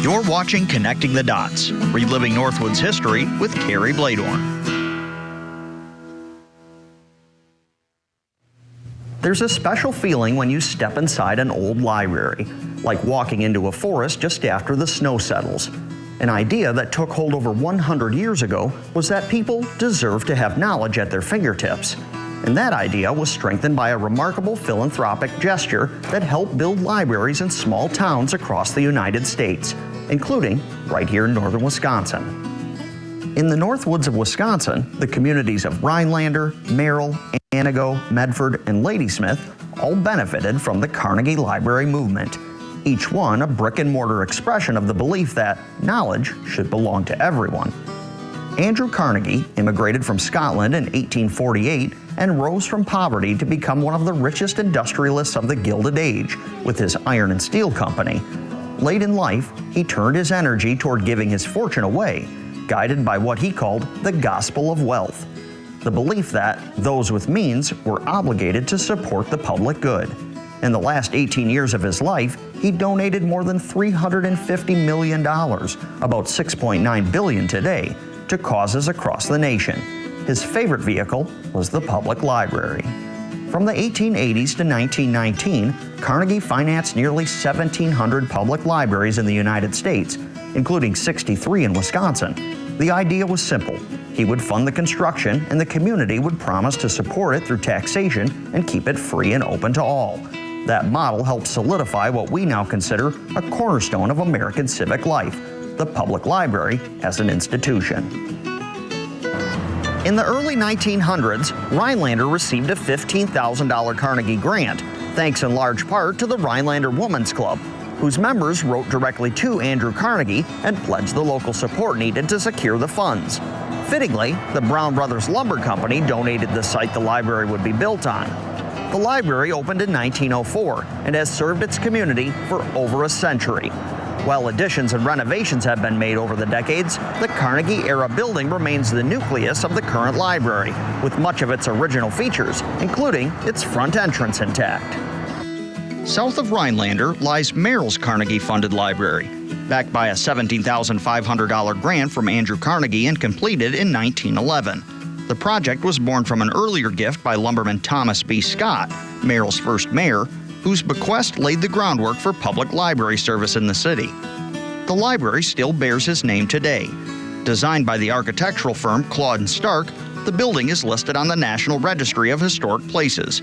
You're watching Connecting the Dots, Reliving Northwoods History with Carrie Bladorn. There's a special feeling when you step inside an old library, like walking into a forest just after the snow settles. An idea that took hold over 100 years ago was that people deserve to have knowledge at their fingertips. And that idea was strengthened by a remarkable philanthropic gesture that helped build libraries in small towns across the United States, including right here in northern Wisconsin. In the Northwoods of Wisconsin, the communities of Rhinelander, Merrill, Antigo, Medford, and Ladysmith all benefited from the Carnegie Library movement, each one a brick-and-mortar expression of the belief that knowledge should belong to everyone. Andrew Carnegie immigrated from Scotland in 1848 and rose from poverty to become one of the richest industrialists of the Gilded Age with his iron and steel company. Late in life, he turned his energy toward giving his fortune away, guided by what he called the gospel of wealth, the belief that those with means were obligated to support the public good. In the last 18 years of his life, he donated more than $350 million, about $6.9 billion today, to causes across the nation. His favorite vehicle was the public library. From the 1880s to 1919, Carnegie financed nearly 1,700 public libraries in the United States, including 63 in Wisconsin. The idea was simple. He would fund the construction, and the community would promise to support it through taxation and keep it free and open to all. That model helped solidify what we now consider a cornerstone of American civic life, the public library as an institution. In the early 1900s, Rhinelander received a $15,000 Carnegie grant, thanks in large part to the Rhinelander Women's Club, whose members wrote directly to Andrew Carnegie and pledged the local support needed to secure the funds. Fittingly, the Brown Brothers Lumber Company donated the site the library would be built on. The library opened in 1904 and has served its community for over a century. While additions and renovations have been made over the decades, the Carnegie-era building remains the nucleus of the current library, with much of its original features, including its front entrance intact. South of Rhinelander lies Merrill's Carnegie-funded library, backed by a $17,500 grant from Andrew Carnegie and completed in 1911. The project was born from an earlier gift by lumberman Thomas B. Scott, Merrill's first mayor, whose bequest laid the groundwork for public library service in the city. The library still bears his name today. Designed by the architectural firm Claude & Stark, the building is listed on the National Registry of Historic Places.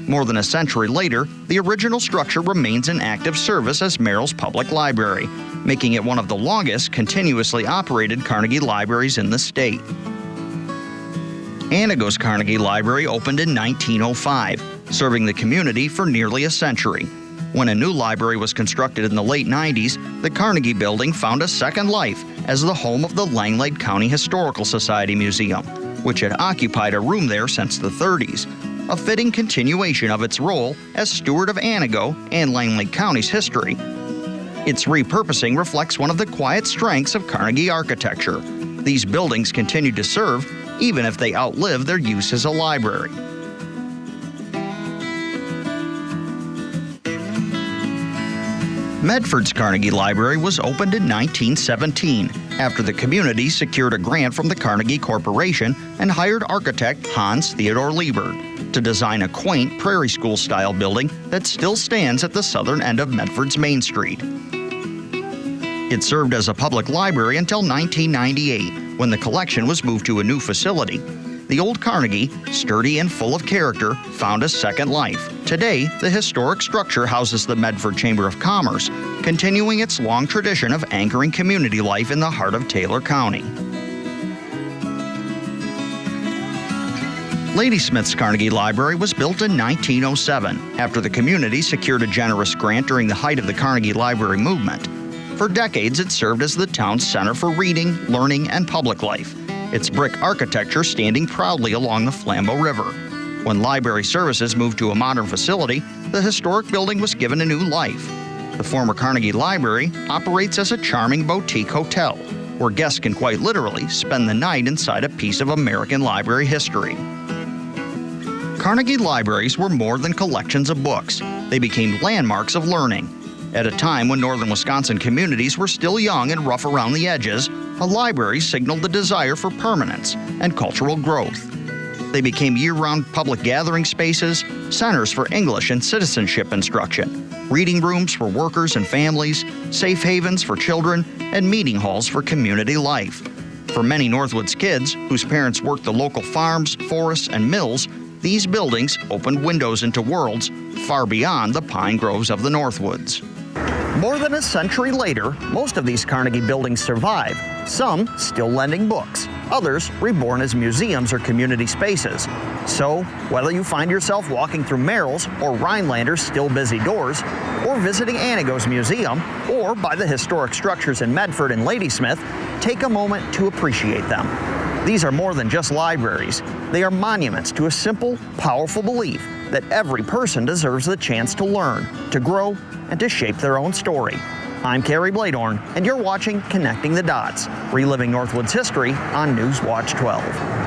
More than a century later, the original structure remains in active service as Merrill's public library, making it one of the longest continuously operated Carnegie libraries in the state. Antigo's Carnegie Library opened in 1905, serving the community for nearly a century. When a new library was constructed in the late 90s, the Carnegie Building found a second life as the home of the Langlade County Historical Society Museum, which had occupied a room there since the 30s, a fitting continuation of its role as steward of Antigo and Langlade County's history. Its repurposing reflects one of the quiet strengths of Carnegie architecture. These buildings continue to serve even if they outlive their use as a library. Medford's Carnegie Library was opened in 1917 after the community secured a grant from the Carnegie Corporation and hired architect Hans Theodor Liebert to design a quaint prairie school-style building that still stands at the southern end of Medford's Main Street. It served as a public library until 1998, when the collection was moved to a new facility. The old Carnegie, sturdy and full of character, found a second life. Today, the historic structure houses the Medford Chamber of Commerce, continuing its long tradition of anchoring community life in the heart of Taylor County. Ladysmith's Carnegie Library was built in 1907 after the community secured a generous grant during the height of the Carnegie Library movement. For decades, it served as the town's center for reading, learning, and public life, its brick architecture standing proudly along the Flambeau River. When library services moved to a modern facility, the historic building was given a new life. The former Carnegie Library operates as a charming boutique hotel, where guests can quite literally spend the night inside a piece of American library history. Carnegie libraries were more than collections of books. They became landmarks of learning. At a time when northern Wisconsin communities were still young and rough around the edges, a library signaled the desire for permanence and cultural growth. They became year-round public gathering spaces, centers for English and citizenship instruction, reading rooms for workers and families, safe havens for children, and meeting halls for community life. For many Northwoods kids, whose parents worked the local farms, forests, and mills, these buildings opened windows into worlds far beyond the pine groves of the Northwoods. More than a century later, most of these Carnegie buildings survive, some still lending books, others reborn as museums or community spaces. So, whether you find yourself walking through Merrill's or Rhinelander's still busy doors, or visiting Anago's museum, or by the historic structures in Medford and Ladysmith, take a moment to appreciate them. These are more than just libraries. They are monuments to a simple, powerful belief that every person deserves the chance to learn, to grow, and to shape their own story. I'm Carrie Bladorn, and you're watching Connecting the Dots, reliving Northwoods history on Newswatch 12.